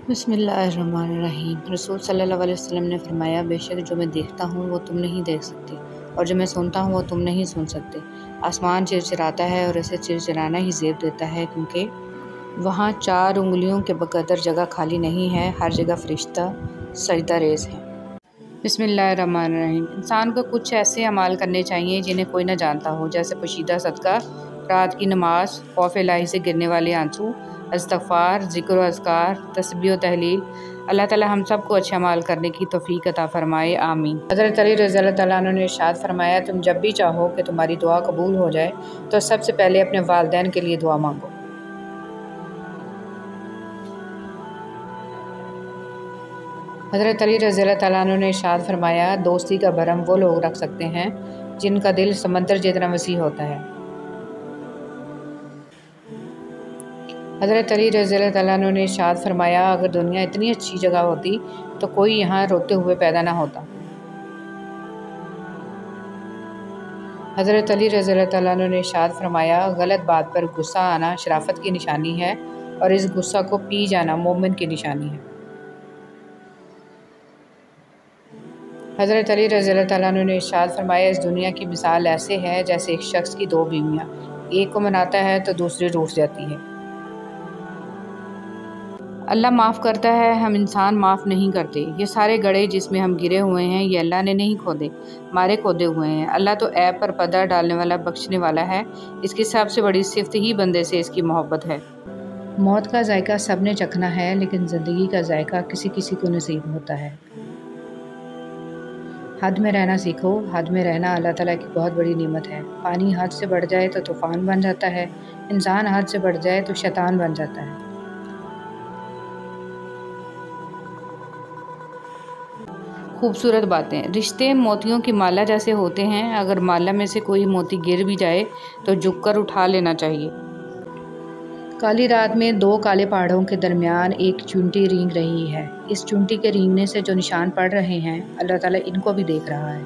بسم اللہ الرحمن الرحیم۔ رسول صلی اللہ علیہ وسلم نے فرمایا، بے شک جو میں دیکھتا ہوں وہ تم نہیں دیکھ سکتے، اور جو میں سنتا ہوں وہ تم نہیں سن سکتے۔ آسمان چرچراتا ہے اور اسے چرچرانا ہی زیب دیتا ہے، کیونکہ وہاں 4 انگلیوں کے بقدر جگہ خالی نہیں ہے، ہر جگہ فرشتہ سجدہ ریز ہیں۔ بسم اللہ الرحمن الرحیم۔ انسان کو کچھ ایسے اعمال کرنے چاہیے جنہیں کوئی نہ جانتا ہو، جیسے پوشیدہ صدقہ، رات کی نماز، خوف الہی سے گرنے والے آنسو، استغفار، ذکر و اذکار، تسبیح و تحلیل۔ اللہ تعالی ہم سب کو اچھے اعمال کرنے کی توفیق عطا فرمائے، آمین۔ حضرت علی رضی اللہ تعالیٰ عنہ نے ارشاد فرمایا، تم جب بھی چاہو کہ تمہاری دعا قبول ہو جائے تو سب سے پہلے اپنے والدین کے لیے دعا مانگو۔ حضرت علی رضی اللہ تعالیٰ عنہ نے ارشاد فرمایا، دوستی کا بھرم وہ لوگ رکھ سکتے ہیں جن کا دل سمندر جتنا وسیع ہوتا ہے۔ حضرت علی رضی اللہ تعالیٰ عنہ نے ارشاد فرمایا، اگر دنیا اتنی اچھی جگہ ہوتی تو کوئی یہاں روتے ہوئے پیدا نہ ہوتا۔ حضرت علی رضی اللہ تعالیٰ عنہ نے ارشاد فرمایا، غلط بات پر غصہ آنا شرافت کی نشانی ہے، اور اس غصہ کو پی جانا مومن کی نشانی ہے۔ حضرت علی رضی اللہ تعالیٰ عنہ نے ارشاد فرمایا، اس دنیا کی مثال ایسے ہے جیسے ایک شخص کی 2 بیویاں، ایک کو مناتا ہے تو دوسری روٹھ جاتی ہے۔ اللہ معاف کرتا ہے، ہم انسان معاف نہیں کرتے۔ یہ سارے گڑھے جس میں ہم گرے ہوئے ہیں یہ اللہ نے نہیں کھودے، ہمارے کھودے ہوئے ہیں۔ اللہ تو عیب پر پردہ ڈالنے والا، بخشنے والا ہے۔ اس کی سب سے بڑی صفت ہی بندے سے اس کی محبت ہے۔ موت کا ذائقہ سب نے چکھنا ہے، لیکن زندگی کا ذائقہ کسی کسی کو نصیب ہوتا ہے۔ حد میں رہنا سیکھو۔ حد میں رہنا اللہ تعالیٰ کی بہت بڑی نعمت ہے۔ پانی حد سے بڑھ جائے تو طوفان بن جاتا ہے، انسان حد سے بڑھ جائے تو شیطان بن جاتا ہے۔ خوبصورت باتیں۔ رشتے موتیوں کی مالا جیسے ہوتے ہیں، اگر مالا میں سے کوئی موتی گر بھی جائے تو جھک کر اٹھا لینا چاہیے۔ کالی رات میں 2 کالے پہاڑوں کے درمیان ایک چونٹی رینگ رہی ہے۔ اس چونٹی کے رینگنے سے جو نشان پڑ رہے ہیں، اللہ تعالیٰ ان کو بھی دیکھ رہا ہے۔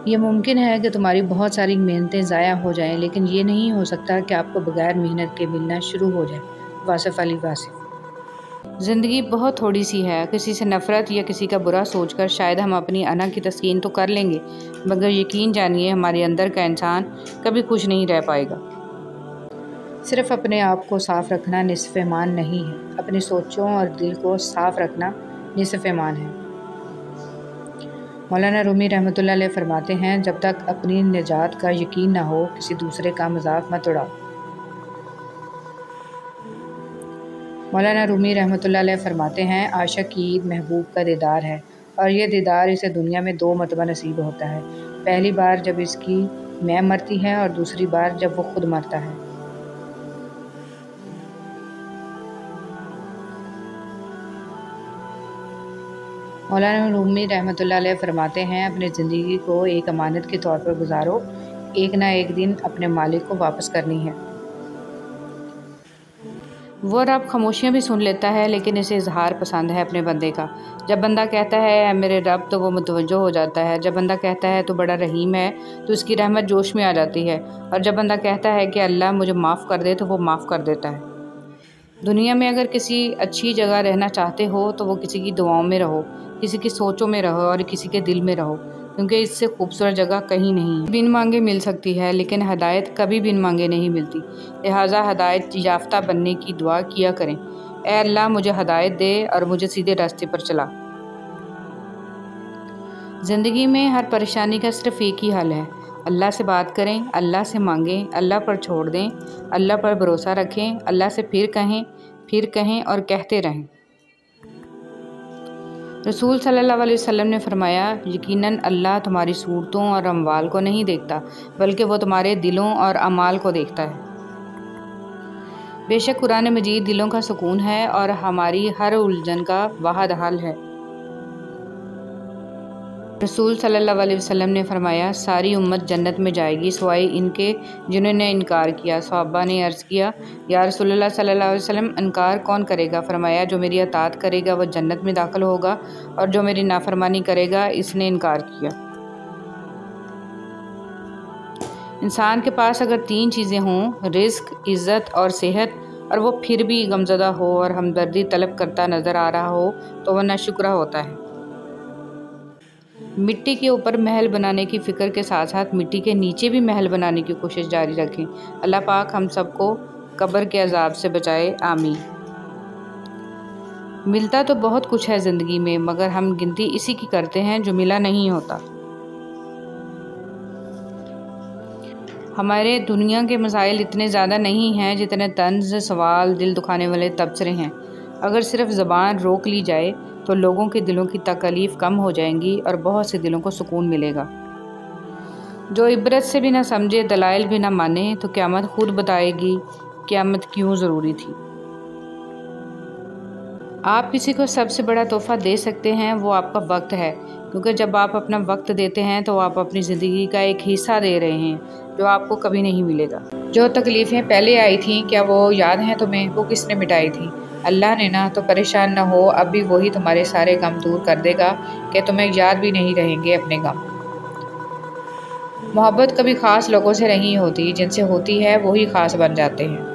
یہ ممکن ہے کہ تمہاری بہت ساری محنتیں ضائع ہو جائیں، لیکن یہ نہیں ہو سکتا کہ آپ کو بغیر محنت کے ملنا شروع ہو جائے۔ واصف علی واصف۔ زندگی بہت تھوڑی سی ہے، کسی سے نفرت یا کسی کا برا سوچ کر شاید ہم اپنی انا کی تسکین تو کر لیں گے، مگر یقین جانیے ہمارے اندر کا انسان کبھی خوش نہیں رہ پائے گا۔ صرف اپنے آپ کو صاف رکھنا نصف ایمان نہیں ہے، اپنی سوچوں اور دل کو صاف رکھنا نصف ایمان ہے۔ مولانا رومی رحمۃ اللہ علیہ فرماتے ہیں، جب تک اپنی نجات کا یقین نہ ہو کسی دوسرے کا مذاق مت اڑاؤ۔ مولانا رومی رحمۃ اللہ علیہ فرماتے ہیں، عاشق کی عید محبوب کا دیدار ہے، اور یہ دیدار اسے دنیا میں 2 مرتبہ نصیب ہوتا ہے، پہلی بار جب اس کی میں مرتی ہے اور دوسری بار جب وہ خود مرتا ہے۔ مولانا رومی رحمۃ اللہ علیہ فرماتے ہیں، اپنی زندگی کو ایک امانت کے طور پر گزارو، ایک نہ ایک دن اپنے مالک کو واپس کرنی ہے۔ وہ رب خاموشیاں بھی سن لیتا ہے، لیکن اسے اظہار پسند ہے اپنے بندے کا۔ جب بندہ کہتا ہے اے میرے رب تو وہ متوجہ ہو جاتا ہے، جب بندہ کہتا ہے تو بڑا رحیم ہے تو اس کی رحمت جوش میں آ جاتی ہے، اور جب بندہ کہتا ہے کہ اللہ مجھے معاف کر دے تو وہ معاف کر دیتا ہے۔ دنیا میں اگر کسی اچھی جگہ رہنا چاہتے ہو تو وہ کسی کی دعاؤں میں رہو، کسی کی سوچوں میں رہو اور کسی کے دل میں رہو، کیونکہ اس سے خوبصورت جگہ کہیں نہیں ہے۔ بن مانگے مل سکتی ہے، لیکن ہدایت کبھی بن مانگے نہیں ملتی، لہٰذا ہدایت یافتہ بننے کی دعا کیا کریں، اے اللہ مجھے ہدایت دے اور مجھے سیدھے راستے پر چلا۔ زندگی میں ہر پریشانی کا صرف ایک ہی حل ہے، اللہ سے بات کریں، اللہ سے مانگیں، اللہ پر چھوڑ دیں، اللہ پر بھروسہ رکھیں، اللہ سے پھر کہیں اور کہتے رہیں۔ رسول صلی اللہ علیہ وسلم نے فرمایا، یقیناً اللہ تمہاری صورتوں اور اموال کو نہیں دیکھتا، بلکہ وہ تمہارے دلوں اور اعمال کو دیکھتا ہے۔ بے شک قرآن مجید دلوں کا سکون ہے اور ہماری ہر الجھن کا واحد حل ہے۔ رسول صلی اللہ علیہ وسلم نے فرمایا، ساری امت جنت میں جائے گی سوائے ان کے جنہوں نے انکار کیا۔ صحابہ نے عرض کیا، یا رسول اللہ صلی اللہ علیہ وسلم انکار کون کرے گا؟ فرمایا، جو میری اطاعت کرے گا وہ جنت میں داخل ہوگا، اور جو میری نافرمانی کرے گا اس نے انکار کیا۔ انسان کے پاس اگر 3 چیزیں ہوں، رزق، عزت اور صحت، اور وہ پھر بھی غمزدہ ہو اور ہمدردی طلب کرتا نظر آ رہا ہو تو وہ ناشکرا ہوتا ہے۔ مٹی کے اوپر محل بنانے کی فکر کے ساتھ ساتھ مٹی کے نیچے بھی محل بنانے کی کوشش جاری رکھیں۔ اللہ پاک ہم سب کو قبر کے عذاب سے بچائے، آمین۔ ملتا تو بہت کچھ ہے زندگی میں، مگر ہم گنتی اسی کی کرتے ہیں جو ملا نہیں ہوتا۔ ہمارے دنیا کے مسائل اتنے زیادہ نہیں ہیں جتنے طنز، سوال، دل دکھانے والے تبصرے ہیں۔ اگر صرف زبان روک لی جائے تو لوگوں کے دلوں کی تکالیف کم ہو جائیں گی اور بہت سے دلوں کو سکون ملے گا۔ جو عبرت سے بھی نہ سمجھے، دلائل بھی نہ مانے، تو قیامت خود بتائے گی قیامت کیوں ضروری تھی۔ آپ کسی کو سب سے بڑا تحفہ دے سکتے ہیں، وہ آپ کا وقت ہے، کیونکہ جب آپ اپنا وقت دیتے ہیں تو آپ اپنی زندگی کا ایک حصہ دے رہے ہیں جو آپ کو کبھی نہیں ملے گا۔ جو تکلیفیں پہلے آئی تھیں، کیا وہ یاد ہیں تمہیں؟ وہ کس نے مٹائی تھی؟ اللہ نے نا، تو پریشان نہ ہو، اب بھی وہی تمہارے سارے غم دور کر دے گا کہ تمہیں یاد بھی نہیں رہیں گے اپنے غم۔ محبت کبھی خاص لوگوں سے نہیں ہوتی، جن سے ہوتی ہے وہی خاص بن جاتے ہیں۔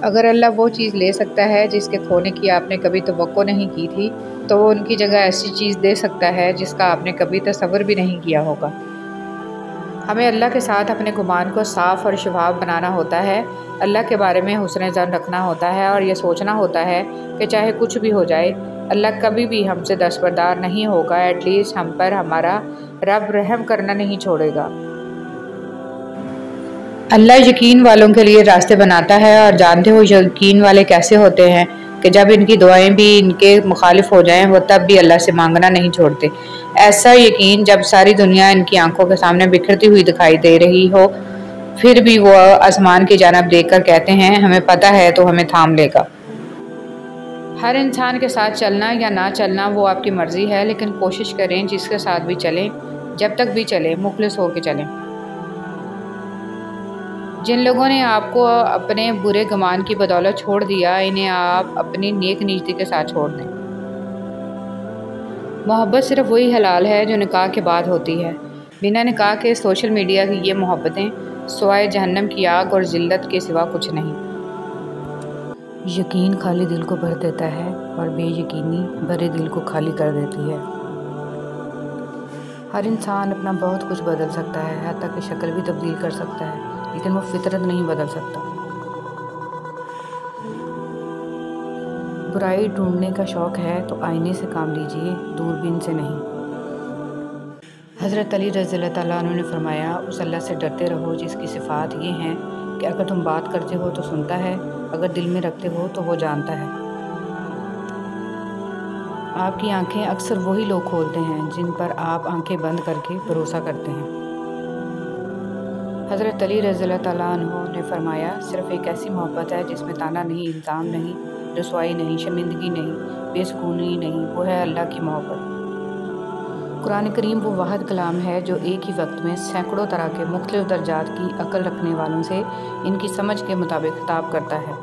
اگر اللہ وہ چیز لے سکتا ہے جس کے کھونے کی آپ نے کبھی توقع نہیں کی تھی، تو وہ ان کی جگہ ایسی چیز دے سکتا ہے جس کا آپ نے کبھی تصور بھی نہیں کیا ہوگا۔ ہمیں اللہ کے ساتھ اپنے گمان کو صاف اور شفاف بنانا ہوتا ہے، اللہ کے بارے میں حسن ظن رکھنا ہوتا ہے اور یہ سوچنا ہوتا ہے کہ چاہے کچھ بھی ہو جائے، اللہ کبھی بھی ہم سے دستبردار نہیں ہوگا، ایٹ لیسٹ ہم پر ہمارا رب رحم کرنا نہیں چھوڑے گا۔ اللہ یقین والوں کے لیے راستے بناتا ہے، اور جانتے ہو یقین والے کیسے ہوتے ہیں کہ جب ان کی دعائیں بھی ان کے مخالف ہو جائیں وہ تب بھی اللہ سے مانگنا نہیں چھوڑتے۔ ایسا یقین جب ساری دنیا ان کی آنکھوں کے سامنے بکھرتی ہوئی دکھائی دے رہی ہو، پھر بھی وہ آسمان کی جانب دیکھ کر کہتے ہیں ہمیں پتہ ہے تو ہمیں تھام لے گا۔ ہر انسان کے ساتھ چلنا یا نہ چلنا وہ آپ کی مرضی ہے، لیکن کوشش کریں جس کے ساتھ بھی چلیں، جب تک بھی چلیں، مخلص ہو کے چلیں۔ جن لوگوں نے آپ کو اپنے برے گمان کی بدولت چھوڑ دیا، انہیں آپ اپنی نیک نیتی کے ساتھ چھوڑ دیں۔ محبت صرف وہی حلال ہے جو نکاح کے بعد ہوتی ہے۔ بنا نکاح کے سوشل میڈیا کی یہ محبتیں سوائے جہنم کی آگ اور ذلت کے سوا کچھ نہیں۔ یقین خالی دل کو بھر دیتا ہے اور بے یقینی بھرے دل کو خالی کر دیتی ہے۔ ہر انسان اپنا بہت کچھ بدل سکتا ہے، حتیٰ کہ شکل بھی تبدیل کر سکتا ہے، لیکن وہ فطرت نہیں بدل سکتا۔ برائی ڈھونڈنے کا شوق ہے تو آئینے سے کام لیجئے، دوربین سے نہیں۔ حضرت علی رضی اللہ تعالیٰ عنہ نے فرمایا، اس اللہ سے ڈرتے رہو جس کی صفات یہ ہیں کہ اگر تم بات کرتے ہو تو سنتا ہے، اگر دل میں رکھتے ہو تو وہ جانتا ہے۔ آپ کی آنکھیں اکثر وہی لوگ کھولتے ہیں جن پر آپ آنکھیں بند کر کے بھروسہ کرتے ہیں۔ حضرت علی رضی اللہ تعالیٰ عنہ نے فرمایا، صرف ایک ایسی محبت ہے جس میں طعنہ نہیں، الزام نہیں، رسوائی نہیں، شرمندگی نہیں، بے سکونی نہیں، وہ ہے اللہ کی محبت۔ قرآن کریم وہ واحد کلام ہے جو ایک ہی وقت میں سینکڑوں طرح کے مختلف درجات کی عقل رکھنے والوں سے ان کی سمجھ کے مطابق خطاب کرتا ہے۔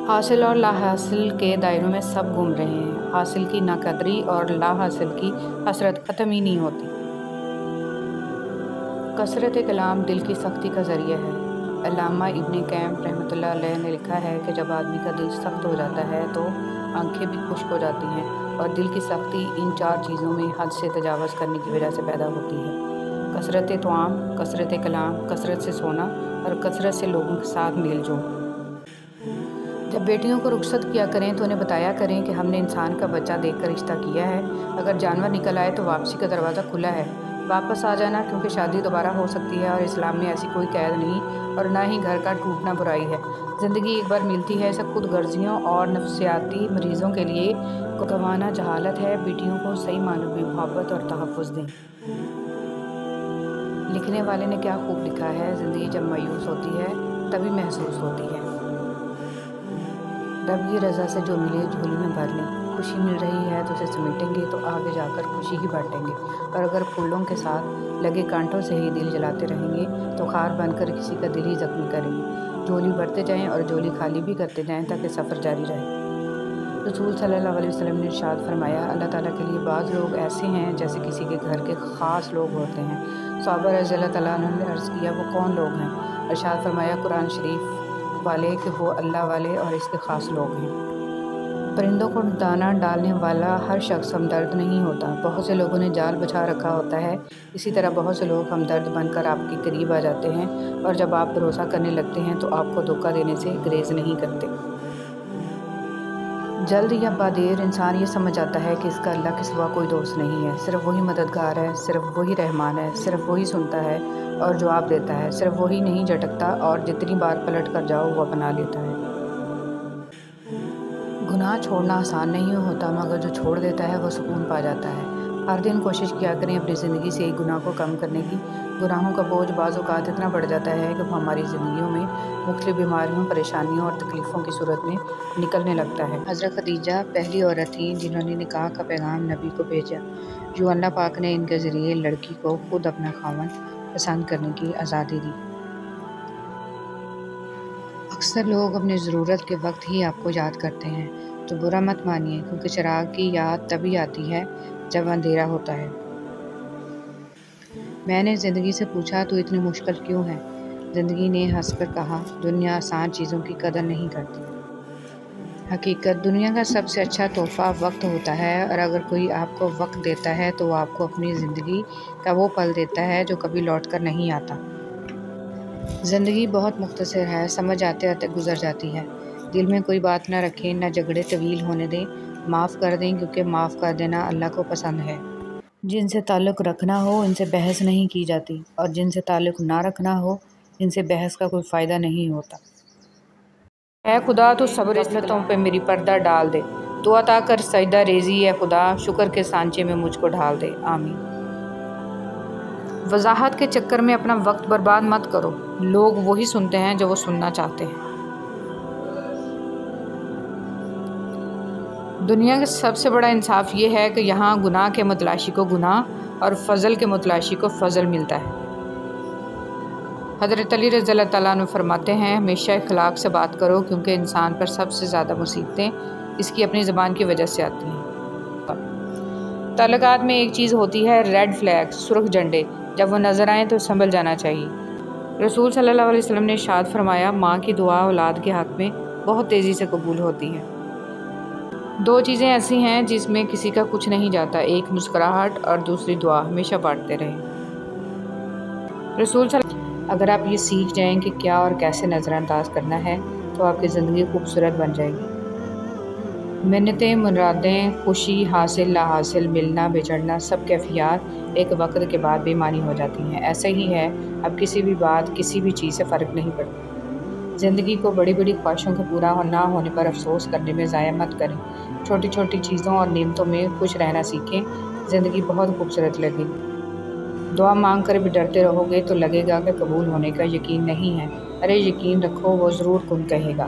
حاصل اور لا حاصل کے دائروں میں سب گھوم رہے ہیں، حاصل کی ناقدری اور لا حاصل کی حسرت ختم ہی نہیں ہوتی۔ کثرت کلام دل کی سختی کا ذریعہ ہے۔ علامہ ابن قیم رحمۃ اللہ علیہ نے لکھا ہے کہ جب آدمی کا دل سخت ہو جاتا ہے تو آنکھیں بھی خشک ہو جاتی ہیں، اور دل کی سختی ان 4 چیزوں میں حد سے تجاوز کرنے کی وجہ سے پیدا ہوتی ہے: کثرت طعام، کثرت کلام، کثرت سے سونا اور کثرت سے لوگوں کے ساتھ میل جول۔ جب بیٹیوں کو رخصت کیا کریں تو انہیں بتایا کریں کہ ہم نے انسان کا بچہ دیکھ کر رشتہ کیا ہے، اگر جانور نکل آئے تو واپسی کا دروازہ کھلا ہے، واپس آ جانا، کیونکہ شادی دوبارہ ہو سکتی ہے اور اسلام میں ایسی کوئی قید نہیں، اور نہ ہی گھر کا ٹوٹنا برائی ہے۔ زندگی ایک بار ملتی ہے، اسے خود غرضیوں اور نفسیاتی مریضوں کے لیے گنوانا جہالت ہے۔ بیٹیوں کو صحیح معنوں میں محبت اور تحفظ دیں۔ لکھنے والے نے کیا خوب لکھا ہے، زندگی جب مایوس ہوتی ہے تبھی محسوس ہوتی ہے۔ رب کی رضا سے جو ملے جھولی میں بھر لیں، خوشی مل رہی ہے تو اسے سمیٹیں گے تو آگے جا کر خوشی ہی بانٹیں گے، اور اگر پھولوں کے ساتھ لگے کانٹوں سے ہی دل جلاتے رہیں گے تو خار بن کر کسی کا دل ہی زخمی کریں گے۔ جھولی بھرتے جائیں اور جھولی خالی بھی کرتے جائیں تاکہ سفر جاری رہے۔ رسول صلی اللہ علیہ وسلم نے ارشاد فرمایا، اللہ تعالیٰ کے لیے بعض لوگ ایسے ہیں جیسے کسی کے گھر کے خاص لوگ ہوتے ہیں۔ صحابہ رضی اللہ تعالیٰ عنہ نے عرض کیا، وہ کون لوگ ہیں؟ ارشاد فرمایا، قرآن شریف والے کہ وہ اللہ والے اور اس کے خاص لوگ ہیں۔ پرندوں کو دانہ ڈالنے والا ہر شخص ہمدرد نہیں ہوتا۔ بہت سے لوگوں نے جال بچھا رکھا ہوتا ہے، اسی طرح بہت سے لوگ ہمدرد بن کر آپ کے قریب آ جاتے ہیں، اور جب آپ بھروسہ کرنے لگتے ہیں تو آپ کو دھوکہ دینے سے گریز نہیں کرتے۔ جلد یا بعدیر انسان یہ سمجھ جاتا ہے کہ اس کا اللہ کے سوا کوئی دوست نہیں ہے، صرف وہی مددگار ہے، صرف وہی رحمان ہے، صرف وہی سنتا ہے اور جواب دیتا ہے، صرف وہی نہیں جھٹکتا اور جتنی بار پلٹ کر جاؤ وہ اپنا لیتا ہے۔ گناہ چھوڑنا آسان نہیں ہوتا، مگر جو چھوڑ دیتا ہے وہ سکون پا جاتا ہے۔ ہر دن کوشش کیا کریں اپنی زندگی سے ایک گناہ کو کم کرنے کی۔ گناہوں کا بوجھ بعض اوقات اتنا بڑھ جاتا ہے کہ وہ ہماری زندگیوں میں مختلف بیماریوں، پریشانیوں اور تکلیفوں کی صورت میں نکلنے لگتا ہے۔ حضرت خدیجہ پہلی عورت تھیں جنہوں نے نکاح کا پیغام نبی کو بھیجا۔ یوں اللہ پاک نے ان کے ذریعے لڑکی کو خود اپنا خاوند پسند کرنے کی آزادی دی۔ اکثر لوگ اپنی ضرورت کے وقت ہی آپ کو یاد کرتے ہیں، تو برا مت مانیے، کیونکہ چراغ کی یاد تبھی آتی ہے جب اندھیرا ہوتا ہے۔ میں نے زندگی سے پوچھا، تو اتنی مشکل کیوں ہے؟ زندگی نے ہنس کر کہا، دنیا آسان چیزوں کی قدر نہیں کرتی۔ حقیقت، دنیا کا سب سے اچھا تحفہ وقت ہوتا ہے، اور اگر کوئی آپ کو وقت دیتا ہے تو وہ آپ کو اپنی زندگی کا وہ پل دیتا ہے جو کبھی لوٹ کر نہیں آتا۔ زندگی بہت مختصر ہے، سمجھ آتے آتے گزر جاتی ہے۔ دل میں کوئی بات نہ رکھیں، نہ جھگڑے طویل ہونے دیں، معاف کر دیں، کیونکہ معاف کر دینا اللہ کو پسند ہے۔ جن سے تعلق رکھنا ہو ان سے بحث نہیں کی جاتی، اور جن سے تعلق نہ رکھنا ہو ان سے بحث کا کوئی فائدہ نہیں ہوتا۔ اے خدا، تو صبر غفلتوں پہ میری پردہ ڈال دے، تو عطا کر سجدہ ریزی، اے خدا شکر کے سانچے میں مجھ کو ڈھال دے، آمین۔ وضاحت کے چکر میں اپنا وقت برباد مت کرو، لوگ وہی سنتے ہیں جو وہ سننا چاہتے ہیں۔ دنیا کا سب سے بڑا انصاف یہ ہے کہ یہاں گناہ کے متلاشی کو گناہ اور فضل کے متلاشی کو فضل ملتا ہے۔ حضرت علی رضی اللہ تعالیٰ عنہ فرماتے ہیں، ہمیشہ اخلاق سے بات کرو، کیونکہ انسان پر سب سے زیادہ مصیبتیں اس کی اپنی زبان کی وجہ سے آتی ہیں۔ تعلقات میں ایک چیز ہوتی ہے ریڈ فلیگ، سرخ جھنڈے، جب وہ نظر آئیں تو سنبھل جانا چاہیے۔ رسول صلی اللہ علیہ وسلم نے ارشاد فرمایا، ماں کی دعا اولاد کے حق میں بہت تیزی سے قبول ہوتی ہے۔ دو چیزیں ایسی ہیں جس میں کسی کا کچھ نہیں جاتا، ایک مسکراہٹ اور دوسری دعا، ہمیشہ بانٹتے رہیں۔ رسول صلی اگر آپ یہ سیکھ جائیں کہ کیا اور کیسے نظر انداز کرنا ہے تو آپ کی زندگی خوبصورت بن جائے گی۔ منتیں، مرادیں، خوشی، حاصل لا حاصل، ملنا بچھڑنا، سب کیفیات ایک وقت کے بعد بے معنی ہو جاتی ہیں۔ ایسا ہی ہے، اب کسی بھی بات، کسی بھی چیز سے فرق نہیں پڑتا۔ زندگی کو بڑی بڑی خواہشوں کے پورا نہ ہونے پر افسوس کرنے میں ضائع مت کریں، چھوٹی چھوٹی چیزوں اور نعمتوں میں خوش رہنا سیکھیں، زندگی بہت خوبصورت لگے گی۔ دعا مانگ کر بھی ڈرتے رہو گے تو لگے گا کہ قبول ہونے کا یقین نہیں ہے، ارے یقین رکھو، وہ ضرور کن کہے گا۔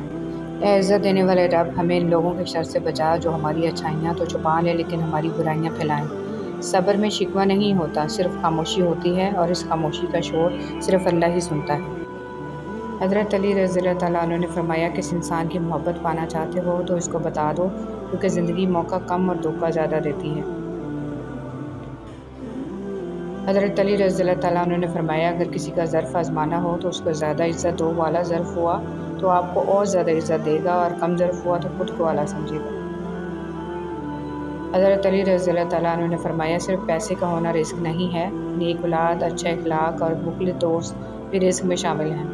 اے عزت دینے والے رب، ہمیں ان لوگوں کے شر سے بچا جو ہماری اچھائیاں تو چھپا لیں لیکن ہماری برائیاں پھیلائیں۔ صبر میں شکوہ نہیں ہوتا، صرف خاموشی ہوتی ہے، اور اس خاموشی کا شور صرف اللہ ہی سنتا ہے۔ حضرت علی رضی اللہ تعالیٰ عنہ نے فرمایا، کس انسان کی محبت پانا چاہتے ہو تو اس کو بتا دو، کیونکہ زندگی موقع کم اور دھوکہ زیادہ دیتی ہے۔ حضرت علی رضی اللہ تعالیٰ عنہ نے فرمایا، اگر کسی کا ظرف آزمانا ہو تو اس کو زیادہ عزت دو، والا ظرف ہوا تو آپ کو اور زیادہ عزت دے گا، اور کم ظرف ہوا تو خود کو اعلیٰ سمجھے گا۔ حضرت علی رضی اللہ تعالیٰ عنہ نے فرمایا، صرف پیسے کا ہونا رزق نہیں ہے، نیک اولاد، اچھا اخلاق اور مخلص دوست بھی رزق میں شامل ہیں۔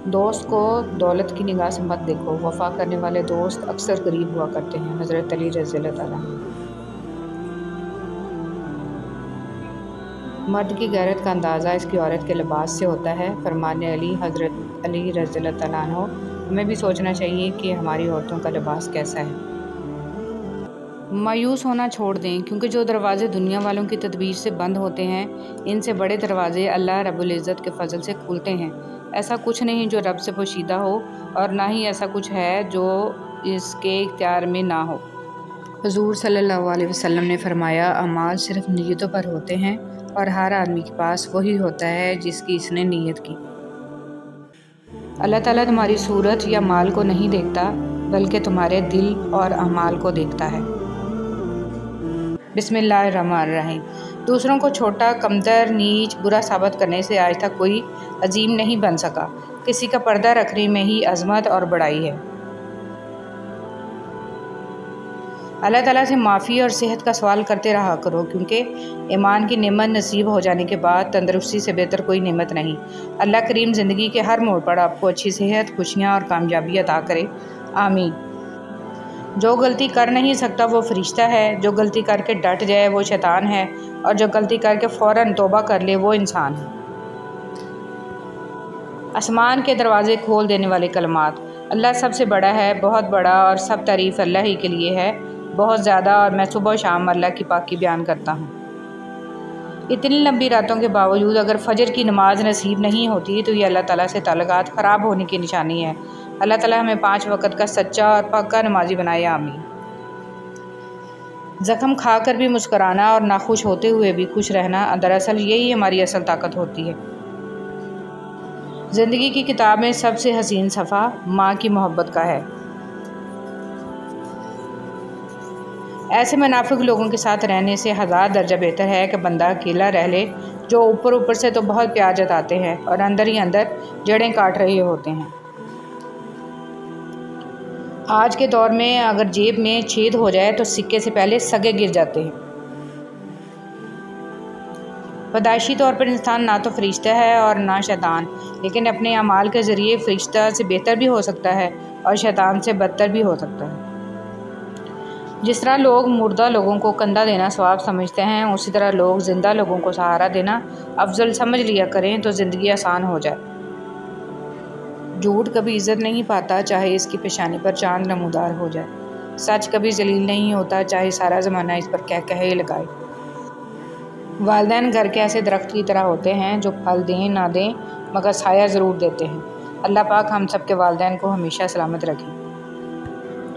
دوست کو دولت کی نگاہ سے مت دیکھو، وفا کرنے والے دوست اکثر قریب ہوا کرتے ہیں۔ حضرت علی رضی اللہ تعالیٰ عنہ۔ مرد کی غیرت کا اندازہ اس کی عورت کے لباس سے ہوتا ہے، فرمان علی حضرت علی رضی اللہ تعالیٰ عنہ۔ ہمیں بھی سوچنا چاہیے کہ ہماری عورتوں کا لباس کیسا ہے۔ مایوس ہونا چھوڑ دیں، کیونکہ جو دروازے دنیا والوں کی تدبیر سے بند ہوتے ہیں، ان سے بڑے دروازے اللہ رب العزت کے فضل سے کھلتے ہیں۔ ایسا کچھ نہیں جو رب سے پوشیدہ ہو، اور نہ ہی ایسا کچھ ہے جو اس کے اختیار میں نہ ہو۔ حضور صلی اللہ علیہ وسلم نے فرمایا، اعمال صرف نیتوں پر ہوتے ہیں، اور ہر آدمی کے پاس وہی ہوتا ہے جس کی اس نے نیت کی۔ اللہ تعالیٰ تمہاری صورت یا مال کو نہیں دیکھتا بلکہ تمہارے دل اور اعمال کو دیکھتا ہے۔ بسم اللہ الرحمن الرحیم۔ دوسروں کو چھوٹا، کمتر، نیچ، برا ثابت کرنے سے آج تک کوئی عظیم نہیں بن سکا۔ کسی کا پردہ رکھنے میں ہی عظمت اور بڑائی ہے۔ اللہ تعالیٰ سے معافی اور صحت کا سوال کرتے رہا کرو، کیونکہ ایمان کی نعمت نصیب ہو جانے کے بعد تندرستی سے بہتر کوئی نعمت نہیں۔ اللہ کریم زندگی کے ہر موڑ پر آپ کو اچھی صحت، خوشیاں اور کامیابی عطا کرے، آمین۔ جو غلطی کر نہیں سکتا وہ فرشتہ ہے، جو غلطی کر کے ڈٹ جائے وہ شیطان ہے، اور جو غلطی کر کے فوراً توبہ کر لے وہ انسان ہے۔ آسمان کے دروازے کھول دینے والے کلمات۔ اللہ سب سے بڑا ہے، بہت بڑا، اور سب تعریف اللہ ہی کے لیے ہے، بہت زیادہ، اور میں صبح و شام اللہ کی پاکی بیان کرتا ہوں۔ اتنی لمبی راتوں کے باوجود اگر فجر کی نماز نصیب نہیں ہوتی تو یہ اللہ تعالیٰ سے تعلقات خراب ہونے کی نشانی ہے۔ اللہ تعالیٰ ہمیں 5 وقت کا سچا اور پکا نمازی بنائے، آمین۔ زخم کھا کر بھی مسکرانا اور ناخوش ہوتے ہوئے بھی خوش رہنا، دراصل یہی ہماری اصل طاقت ہوتی ہے۔ زندگی کی کتاب میں سب سے حسین صفحہ ماں کی محبت کا ہے۔ ایسے منافق لوگوں کے ساتھ رہنے سے 1000 درجہ بہتر ہے کہ بندہ اکیلا رہ لے، جو اوپر سے تو بہت پیار جتاتے ہیں اور اندر ہی اندر جڑیں کاٹ رہے ہوتے ہیں۔ آج کے دور میں اگر جیب میں چھید ہو جائے تو سکے سے پہلے سگے گر جاتے ہیں۔ پیدائشی طور پر انسان نہ تو فرشتہ ہے اور نہ شیطان، لیکن اپنے اعمال کے ذریعے فرشتہ سے بہتر بھی ہو سکتا ہے اور شیطان سے بدتر بھی ہو سکتا ہے۔ جس طرح لوگ مردہ لوگوں کو کندھا دینا ثواب سمجھتے ہیں، اسی طرح لوگ زندہ لوگوں کو سہارا دینا افضل سمجھ لیا کریں تو زندگی آسان ہو جائے۔ جھوٹ کبھی عزت نہیں پاتا چاہے اس کی پیشانی پر چاند نمودار ہو جائے۔ سچ کبھی ذلیل نہیں ہوتا چاہے سارا زمانہ اس پر کہے لگائے۔ والدین گھر کے ایسے درخت کی طرح ہوتے ہیں جو پھل دیں نہ دیں مگر سایہ ضرور دیتے ہیں۔ اللہ پاک ہم سب کے والدین کو ہمیشہ سلامت رکھے۔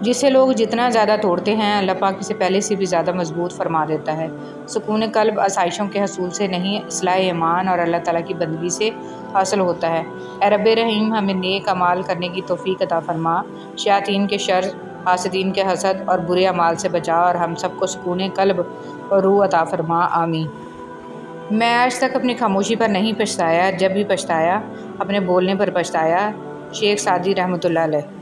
جسے لوگ جتنا زیادہ توڑتے ہیں اللہ پاک اسے پہلے سے بھی زیادہ مضبوط فرما دیتا ہے۔ سکون قلب آسائشوں کے حصول سے نہیں، اصلاح ایمان اور اللہ تعالیٰ کی بندگی سے حاصل ہوتا ہے۔ اے رب رحیم، ہمیں نیک اعمال کرنے کی توفیق عطا فرما، شیاطین کے شر، حاسدین کے حسد اور برے اعمال سے بچا، اور ہم سب کو سکون قلب اور روح عطا فرما، آمین۔ میں آج تک اپنی خاموشی پر نہیں پچھتایا، جب بھی پچھتایا اپنے بولنے پر پچھتایا۔ شیخ سعدی رحمۃ اللہ علیہ۔